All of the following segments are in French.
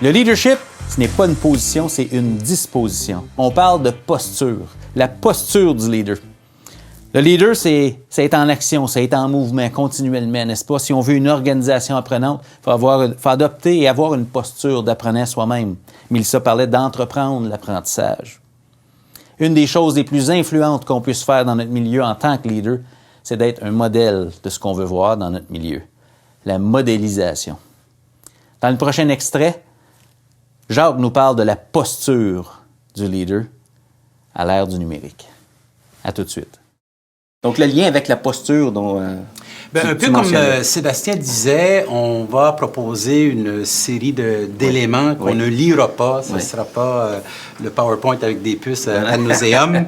Le leadership, ce n'est pas une position, c'est une disposition. On parle de posture, la posture du leader. Le leader, c'est être en action, c'est être en mouvement continuellement, n'est-ce pas? Si on veut une organisation apprenante, il faut adopter et avoir une posture d'apprenant soi-même. Mélissa parlait d'entreprendre l'apprentissage. Une des choses les plus influentes qu'on puisse faire dans notre milieu en tant que leader, c'est d'être un modèle de ce qu'on veut voir dans notre milieu. La modélisation. Dans le prochain extrait, Jacques nous parle de la posture du leader à l'ère du numérique. À tout de suite. Donc, le lien avec la posture dont un peu comme Sébastien disait, on va proposer une série d'éléments qu'on ne lira pas. Ce ne sera pas le PowerPoint avec des puces ad nauseam.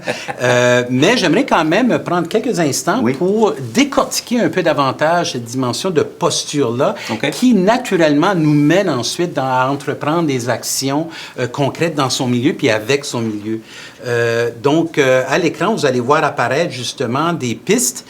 Mais j'aimerais quand même prendre quelques instants pour décortiquer un peu davantage cette dimension de posture-là qui, naturellement, nous mène ensuite à entreprendre des actions concrètes dans son milieu puis avec son milieu. Donc, à l'écran, vous allez voir apparaître justement des pistes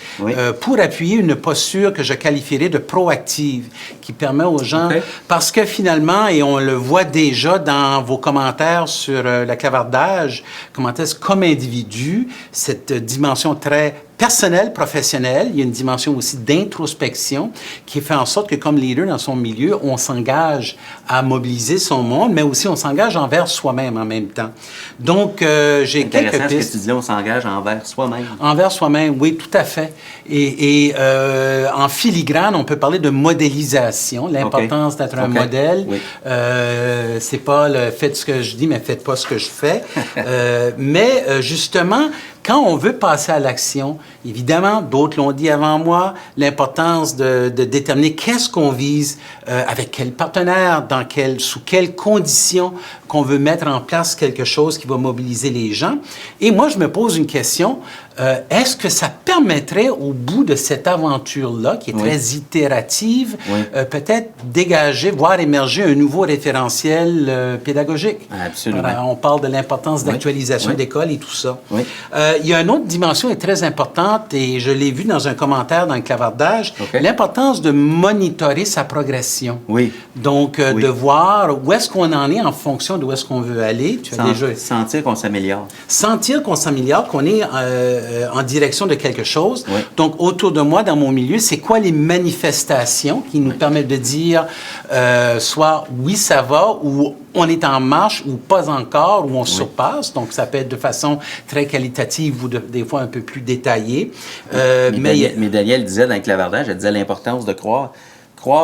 pour appuyer une posture que je qualifierais de proactive, qui permet aux gens, parce que finalement, et on le voit déjà dans vos commentaires sur la clavardage, comment est-ce comme individu, cette dimension très personnelle, professionnelle, il y a une dimension aussi d'introspection qui fait en sorte que comme leader dans son milieu, on s'engage à mobiliser son monde, mais aussi on s'engage envers soi-même en même temps. Donc, j'ai quelques pistes. Ce que tu disais, on s'engage envers soi-même. Envers soi-même, oui, tout à fait. Et en filigrane, on peut parler de modélisation, l'importance d'être un modèle. Oui. C'est pas le faites ce que je dis, mais faites pas ce que je fais. Mais justement, quand on veut passer à l'action, évidemment, d'autres l'ont dit avant moi, l'importance de déterminer qu'est-ce qu'on vise, avec quel partenaire, sous quelles conditions qu'on veut mettre en place quelque chose qui va mobiliser les gens. Et moi, je me pose une question. Est-ce que ça permettrait, au bout de cette aventure-là, qui est très itérative, peut-être dégager, voire émerger un nouveau référentiel pédagogique? Absolument. Alors, on parle de l'importance d'actualisation d'école et tout ça. Il y a une autre dimension qui est très importante, et je l'ai vu dans un commentaire dans le clavardage, l'importance de monitorer sa progression. Donc, de voir où est-ce qu'on en est en fonction d'où est-ce qu'on veut aller. Sentir qu'on s'améliore. Sentir qu'on s'améliore, qu'on est en direction de quelque chose. Donc, autour de moi, dans mon milieu, c'est quoi les manifestations qui nous permettent de dire soit oui, ça va, ou on est en marche, ou pas encore, ou on surpasse. Donc, ça peut être de façon très qualitative ou des fois un peu plus détaillée. Mais Daniel disait dans le clavardage, elle disait l'importance de croire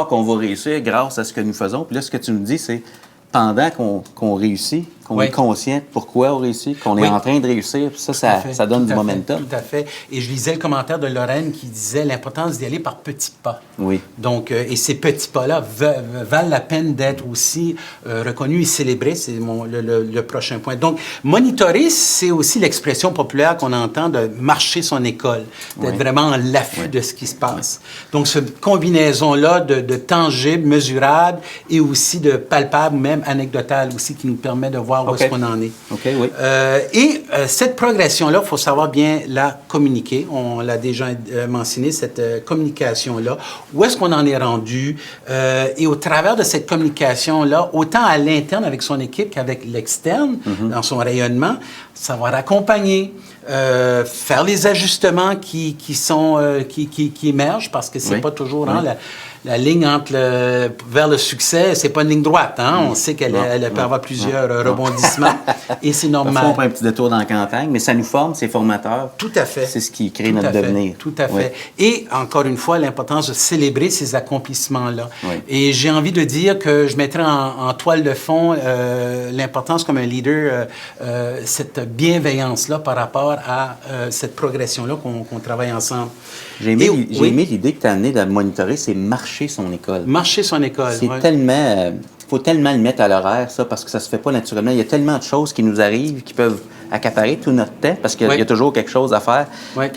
qu'on va réussir grâce à ce que nous faisons. Puis là, ce que tu nous dis, c'est pendant qu'on réussit, qu'on est conscient de pourquoi on réussit, qu'on est en train de réussir, puis ça donne du momentum. Tout à fait. Et je lisais le commentaire de Lorraine qui disait l'importance d'y aller par petits pas. Donc, et ces petits pas-là valent la peine d'être aussi reconnus et célébrés. C'est le prochain point. Donc, monitorer, c'est aussi l'expression populaire qu'on entend de marcher son école, d'être vraiment en l'affût de ce qui se passe. Donc, cette combinaison-là de tangible, mesurable et aussi de palpable, même anecdotal aussi, qui nous permet de voir où est-ce qu'on en est. Cette progression-là, il faut savoir bien la communiquer. On l'a déjà mentionné, cette communication-là. Où est-ce qu'on en est rendu? Et au travers de cette communication-là, autant à l'interne avec son équipe qu'avec l'externe, dans son rayonnement, savoir accompagner, faire les ajustements qui émergent, parce que c'est pas toujours la ligne vers le succès, c'est pas une ligne droite. On sait qu'elle peut avoir plusieurs rebondissements et c'est normal. Parfois, on prend un petit détour dans la campagne, mais ça nous forme, c'est formateur. Tout à fait. C'est ce qui crée notre devenir. Tout à fait. Et encore une fois, l'importance de célébrer ces accomplissements-là. Et j'ai envie de dire que je mettrais en toile de fond l'importance comme un leader, cette bienveillance-là par rapport à cette progression-là qu'on travaille ensemble. J'ai aimé l'idée que tu as amenée de monitorer, c'est marcher son école. Marcher son école, c'est tellement... faut tellement le mettre à l'horaire, ça, parce que ça se fait pas naturellement. Il y a tellement de choses qui nous arrivent, qui peuvent accaparer tout notre temps, parce qu'il y a toujours quelque chose à faire.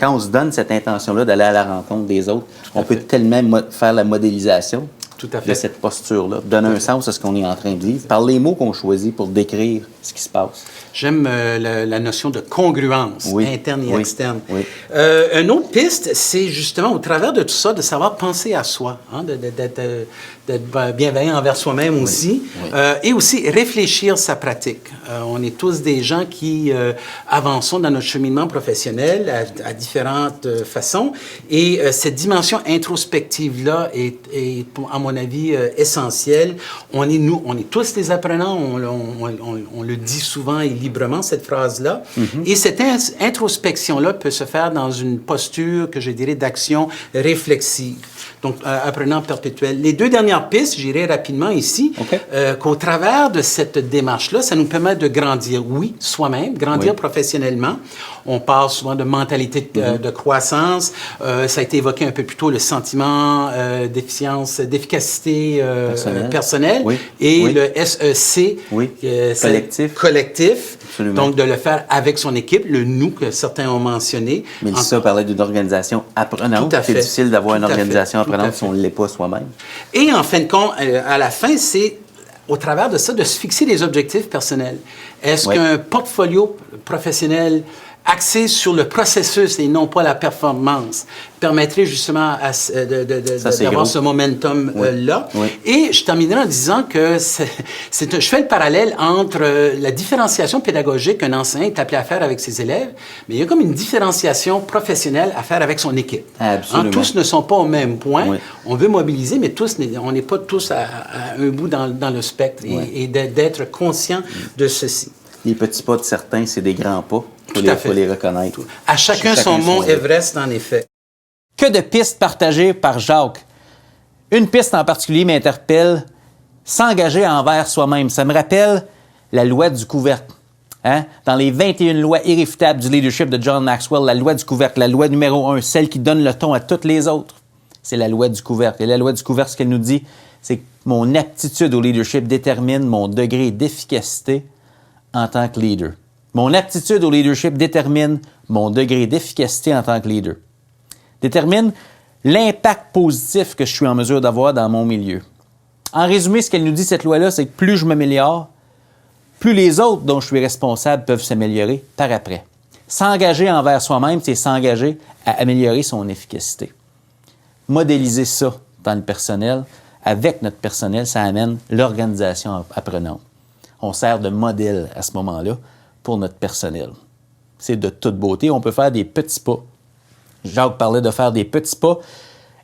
Quand on se donne cette intention-là d'aller à la rencontre des autres, on peut tellement faire la modélisation. Tout à fait. De cette posture-là, donner un sens à ce qu'on est en train de vivre, par les mots qu'on choisit pour décrire ce qui se passe. J'aime la notion de congruence interne et externe. Oui. Une autre piste, c'est justement au travers de tout ça, de savoir penser à soi, hein, d'être bienveillant envers soi-même aussi, et aussi réfléchir sa pratique. On est tous des gens qui avançons dans notre cheminement professionnel à différentes façons, et cette dimension introspective-là est à mon avis, essentielle. On est tous des apprenants, on le dit souvent et librement, cette phrase-là. Et cette introspection-là peut se faire dans une posture que je dirais d'action réflexive. Donc, apprenant perpétuel. Les deux dernières pistes, j'irai rapidement ici, qu'au travers de cette démarche-là, ça nous permet de grandir, soi-même, grandir professionnellement. On parle souvent de mentalité de croissance. Ça a été évoqué un peu plus tôt, le sentiment d'efficacité personnelle. Et le SEC, collectif. Absolument. Donc, de le faire avec son équipe, le nous que certains ont mentionné. Mélissa parlait d'une organisation apprenante. C'est difficile d'avoir une organisation apprenante si on ne l'est pas soi-même. Et en fin de compte, à la fin, c'est au travers de ça, de se fixer des objectifs personnels. Est-ce qu'un portfolio professionnel axé sur le processus et non pas la performance permettrait justement d'avoir ce momentum-là. Et je terminerai en disant que je fais le parallèle entre la différenciation pédagogique qu'un enseignant est appelé à faire avec ses élèves, mais il y a comme une différenciation professionnelle à faire avec son équipe. Absolument. Tous ne sont pas au même point. On veut mobiliser, mais on n'est pas tous à un bout dans le spectre et d'être conscient de ceci. Les petits pas de certains, c'est des grands pas. Il faut les reconnaître. À chacun son mont Everest, en effet. Que de pistes partagées par Jacques. Une piste en particulier m'interpelle, s'engager envers soi-même. Ça me rappelle la loi du couvercle. Dans les 21 lois irréfutables du leadership de John Maxwell, la loi du couvercle, la loi numéro 1, celle qui donne le ton à toutes les autres, c'est la loi du couvercle. Et la loi du couvercle, ce qu'elle nous dit, c'est que mon aptitude au leadership détermine mon degré d'efficacité en tant que leader. Mon aptitude au leadership détermine mon degré d'efficacité en tant que leader. Détermine l'impact positif que je suis en mesure d'avoir dans mon milieu. En résumé, ce qu'elle nous dit, cette loi-là, c'est que plus je m'améliore, plus les autres dont je suis responsable peuvent s'améliorer par après. S'engager envers soi-même, c'est s'engager à améliorer son efficacité. Modéliser ça dans le personnel, avec notre personnel, ça amène l'organisation apprenante. On sert de modèle à ce moment-là pour notre personnel. C'est de toute beauté. On peut faire des petits pas. Jacques parlait de faire des petits pas.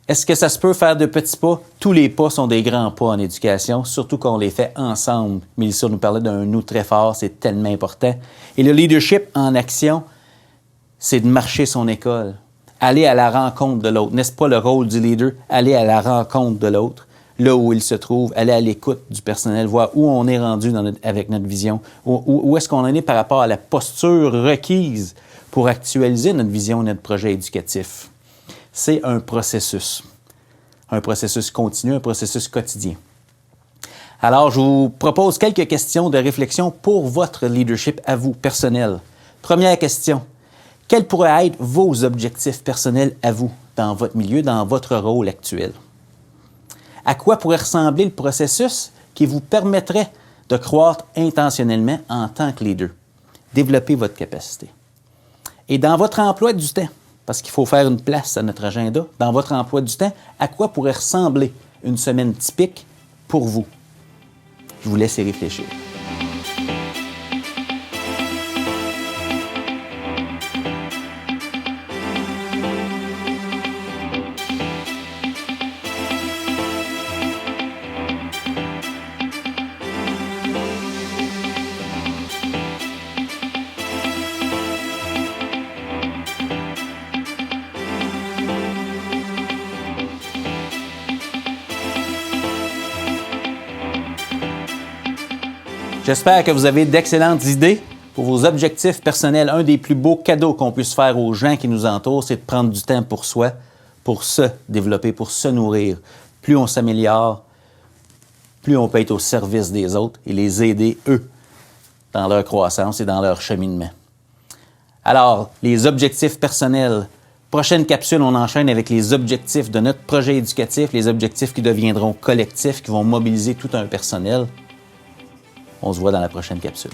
Est-ce que ça se peut faire de petits pas? Tous les pas sont des grands pas en éducation, surtout quand on les fait ensemble. Mélissa nous parlait d'un « nous » très fort, c'est tellement important. Et le leadership en action, c'est de marcher son école. Aller à la rencontre de l'autre. N'est-ce pas le rôle du leader? Aller à la rencontre de l'autre, là où il se trouve, aller à l'écoute du personnel, voir où on est rendu avec notre vision, où est-ce qu'on en est par rapport à la posture requise pour actualiser notre vision et notre projet éducatif. C'est un processus continu, un processus quotidien. Alors, je vous propose quelques questions de réflexion pour votre leadership à vous, personnel. Première question, quels pourraient être vos objectifs personnels à vous, dans votre milieu, dans votre rôle actuel? À quoi pourrait ressembler le processus qui vous permettrait de croître intentionnellement en tant que leader? Développer votre capacité. Et dans votre emploi du temps, parce qu'il faut faire une place à notre agenda, dans votre emploi du temps, à quoi pourrait ressembler une semaine typique pour vous? Je vous laisse y réfléchir. J'espère que vous avez d'excellentes idées pour vos objectifs personnels. Un des plus beaux cadeaux qu'on puisse faire aux gens qui nous entourent, c'est de prendre du temps pour soi, pour se développer, pour se nourrir. Plus on s'améliore, plus on peut être au service des autres et les aider, eux, dans leur croissance et dans leur cheminement. Alors, les objectifs personnels Prochaine capsule, on enchaîne avec les objectifs de notre projet éducatif, les objectifs qui deviendront collectifs, qui vont mobiliser tout un personnel. On se voit dans la prochaine capsule.